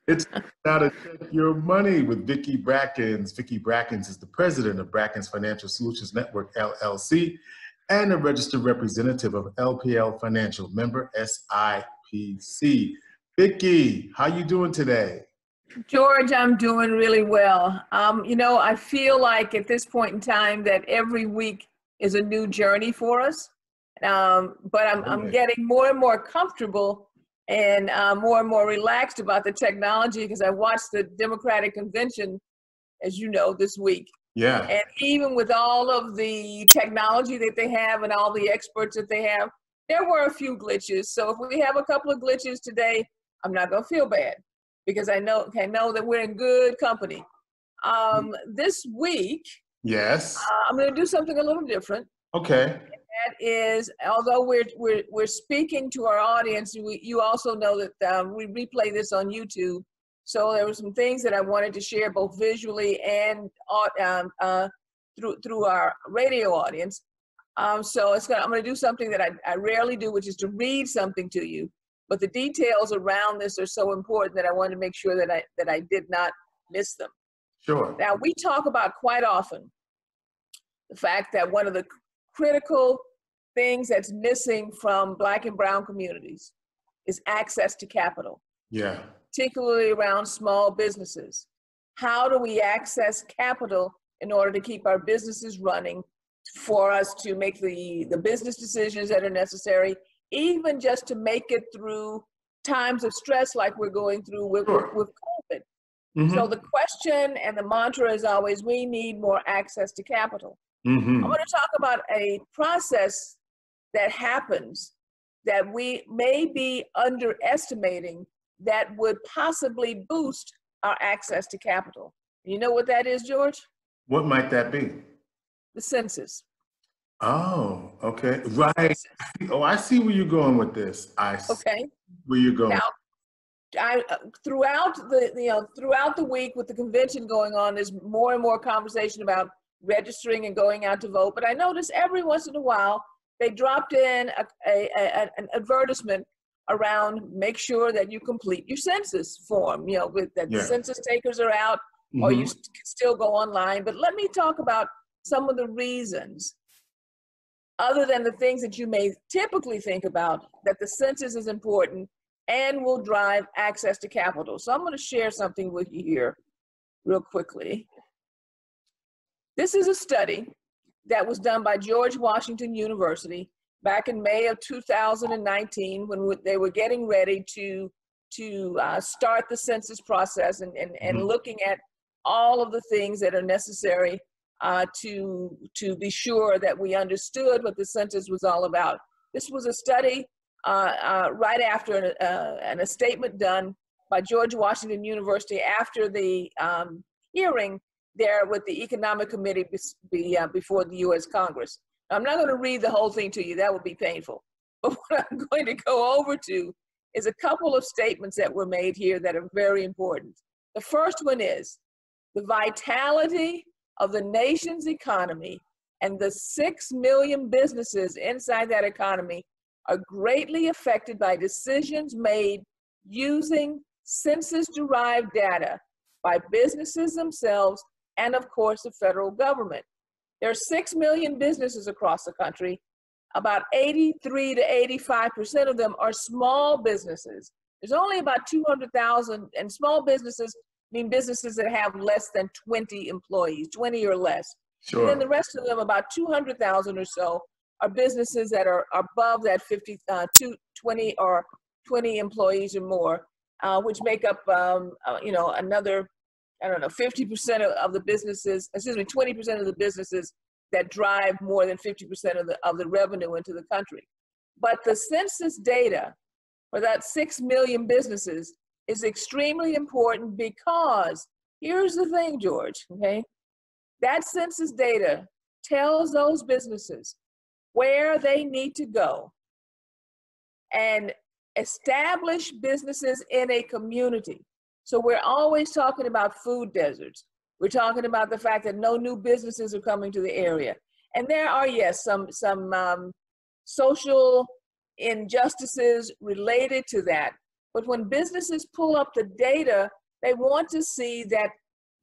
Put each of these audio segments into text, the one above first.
It's How to Check Your Money with Vicki Brackens. Vicki Brackens is the president of Brackens Financial Solutions Network, LLC, and a registered representative of LPL Financial, member SIPC. Vicki, how you doing today? George, I'm doing really well. I feel like at this point in time that every week is a new journey for us. But I'm getting more and more comfortable and more relaxed about the technology because I watched the Democratic convention, as you know, this week. Yeah. And even with all of the technology that they have and all the experts that they have, there were a few glitches. So if we have a couple of glitches today, I'm not going to feel bad because I know that we're in good company. This week, yes, I'm going to do something a little different. Okay. That is, although we're speaking to our audience, you also know that we replay this on YouTube. So there were some things that I wanted to share both visually and through our radio audience. So I'm going to do something that I rarely do, which is to read something to you. But the details around this are so important that I wanted to make sure that I did not miss them. Sure. Now, we talk about quite often the fact that one of the critical things that's missing from Black and brown communities is access to capital. Yeah. Particularly around small businesses. How do we access capital in order to keep our businesses running for us to make the business decisions that are necessary, even just to make it through times of stress like we're going through with COVID. Mm-hmm. So the question and the mantra is always, we need more access to capital. Mm-hmm. I want to talk about a process that happens that we may be underestimating that would possibly boost our access to capital. You know what that is, George? What might that be? The census. Oh, okay. Right. Oh, I see where you're going with this. Okay. Where you're going. Now, throughout the week with the convention going on, there's more and more conversation about registering and going out to vote. But I notice every once in a while, they dropped in an advertisement around make sure that you complete your census form, that the census takers are out, mm-hmm. or you can still go online. But let me talk about some of the reasons, other than the things that you may typically think about, that the census is important and will drive access to capital. So I'm going to share something with you here real quickly. This is a study that was done by George Washington University back in May of 2019, when they were getting ready to start the census process and mm-hmm. looking at all of the things that are necessary to be sure that we understood what the census was all about. This was a study right after a statement done by George Washington University after the hearing there with the Economic Committee before the U.S. Congress. I'm not going to read the whole thing to you. That would be painful. But what I'm going to go over to is a couple of statements that were made here that are very important. The first one is the vitality of the nation's economy and the 6 million businesses inside that economy are greatly affected by decisions made using census-derived data by businesses themselves and, of course, the federal government. There are 6 million businesses across the country. About 83 to 85% of them are small businesses. There's only about 200,000, and small businesses mean businesses that have less than 20 employees, 20 or less. Sure. And then the rest of them, about 200,000 or so, are businesses that are above that 20 or 20 employees or more, which make up, another, 50% of the businesses, 20% of the businesses that drive more than 50% of the revenue into the country. But the census data for that 6 million businesses is extremely important because here's the thing, George, okay? That census data tells those businesses where they need to go and establish businesses in a community. So we're always talking about food deserts. We're talking about the fact that no new businesses are coming to the area. And there are, yes, some social injustices related to that. But when businesses pull up the data They want to see that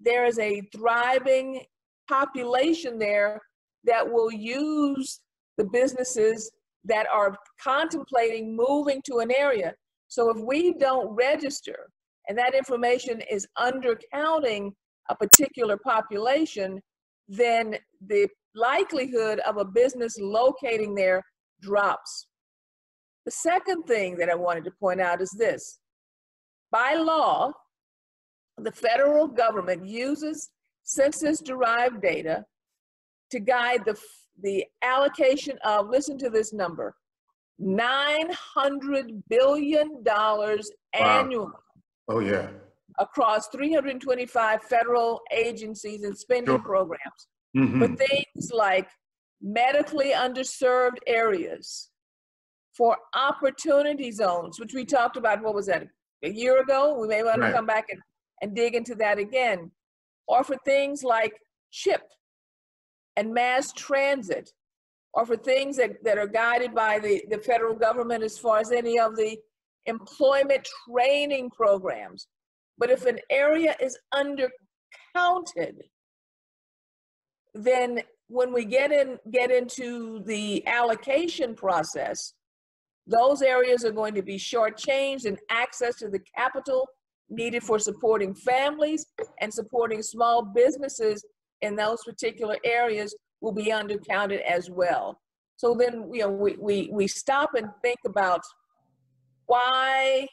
there is a thriving population there that will use the businesses that are contemplating moving to an area. So if we don't register and that information is undercounting a particular population, then the likelihood of a business locating there drops. The second thing that I wanted to point out is this. By law, the federal government uses census-derived data to guide the allocation of, listen to this number, $900 billion annually. Wow. Oh, yeah. Across 325 federal agencies and spending programs. For things like medically underserved areas, for opportunity zones, which we talked about, what was that, a year ago? We may want to come back and dig into that again. Or for things like CHIP and mass transit, or for things that are guided by the federal government as far as any of the employment training programs. But if an area is undercounted, then when we get into the allocation process, those areas are going to be shortchanged, and access to the capital needed for supporting families and supporting small businesses in those particular areas will be undercounted as well. So then, you know, we stop and think about why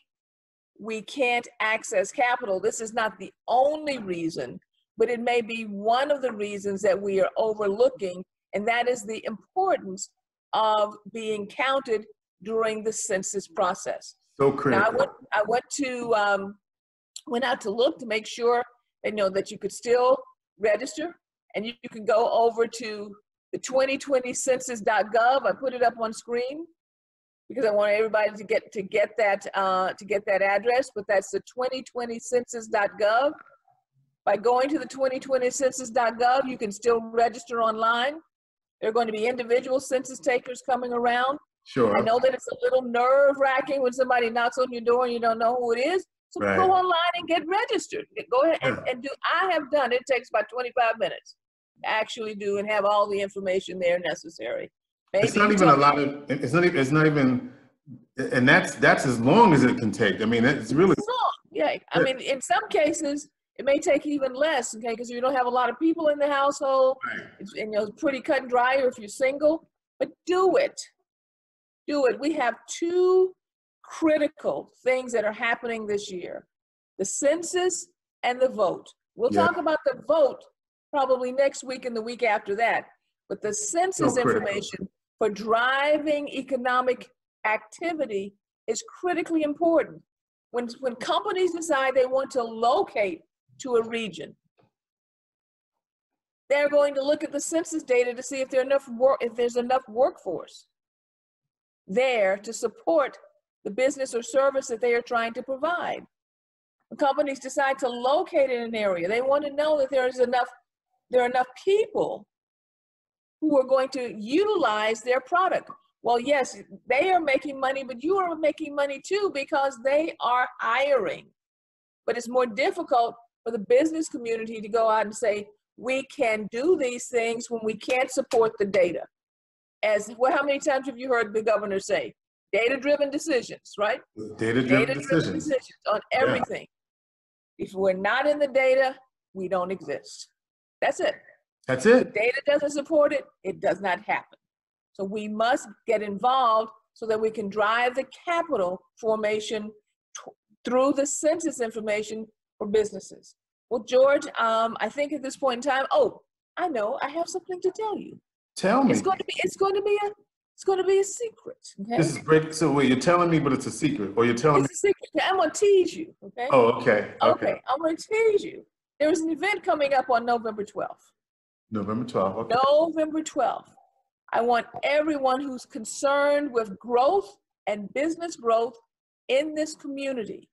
we can't access capital. This is not the only reason, but it may be one of the reasons that we are overlooking, and that is the importance of being counted during the census process. So critical. Now, I went out to look to make sure that, you know, that you could still register, and you can go over to the 2020census.gov. I put it up on screen because I want everybody to get that address, but that's the 2020census.gov. By going to the 2020census.gov, you can still register online. There are going to be individual census takers coming around. Sure. I know that it's a little nerve-wracking when somebody knocks on your door and you don't know who it is. So go online and get registered. Go ahead and do. I have done it. It takes about 25 minutes to actually do and have all the information there necessary. Maybe it's not even a lot of. It's not even, and that's as long as it can take. I mean, it's really long. Yeah. I mean, in some cases, it may take even less. Okay, because you don't have a lot of people in the household. It's, and, you know, it's pretty cut and dry. Or if you're single, but do it. Do it. We have two critical things that are happening this year: the census and the vote. We'll talk about the vote probably next week and the week after that. But the census information for driving economic activity is critically important. When companies decide they want to locate to a region, they're going to look at the census data to see if there's enough workforce there to support the business or service that they are trying to provide. When companies decide to locate in an area, they want to know that there are enough people who are going to utilize their product. Well, yes, they are making money, but you are making money too because they are hiring. But it's more difficult for the business community to go out and say, we can do these things when we can't support the data. How many times have you heard the governor say, data-driven decisions, right? Data-driven decisions on everything. If we're not in the data, we don't exist. That's it. That's it. If data doesn't support it, it does not happen. So we must get involved so that we can drive the capital formation through the census information for businesses. Well, George, I think at this point in time, I know, I have something to tell you. Tell me. It's going to be a secret. Okay? This is great. So wait, you're telling me, but it's a secret, or you're telling me? It's a secret. I'm going to tease you. Okay. Oh, okay. Okay. I'm going to tease you. There is an event coming up on November 12th. November 12th. Okay. November 12th. I want everyone who's concerned with growth and business growth in this community,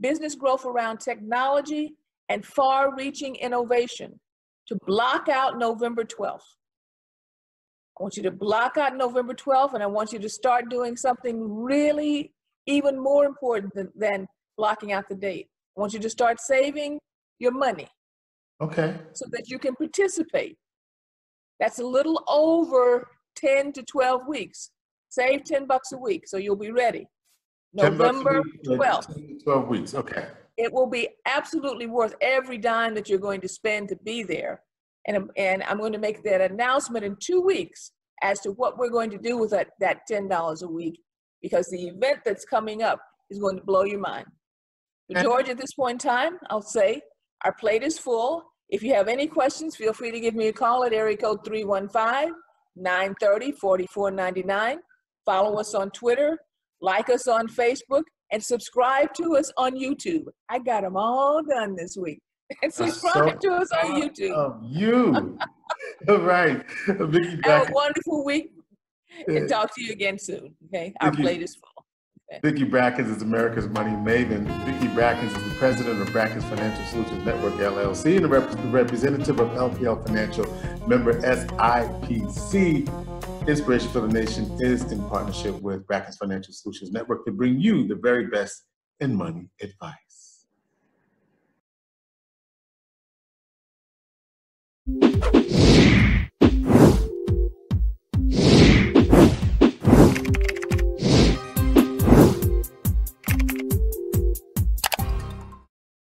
business growth around technology and far-reaching innovation, to block out November 12th. I want you to block out November 12th, and I want you to start doing something really even more important than blocking out the date. I want you to start saving your money Okay. so that you can participate. That's a little over 10 to 12 weeks. Save $10 a week so you'll be ready. 10 bucks a November week, 12th. 10 to 12 weeks. Okay. It will be absolutely worth every dime that you're going to spend to be there. And I'm going to make that announcement in 2 weeks as to what we're going to do with that $10 a week, because the event that's coming up is going to blow your mind. But George, at this point in time, I'll say our plate is full. If you have any questions, feel free to give me a call at area code 315-930-4499. Follow us on Twitter, like us on Facebook, and subscribe to us on YouTube. I got them all done this week. And subscribe to us on YouTube. You. All right. Vicki Have a Brackens. wonderful week and talk to you again soon. Okay, our plate is full. Okay. Vicki Brackens is America's money maven. Vicki Brackens is the president of Brackens Financial Solutions Network, LLC, and the representative of LPL Financial, member SIPC. Inspiration for the Nation is in partnership with Brackens Financial Solutions Network to bring you the very best in money advice.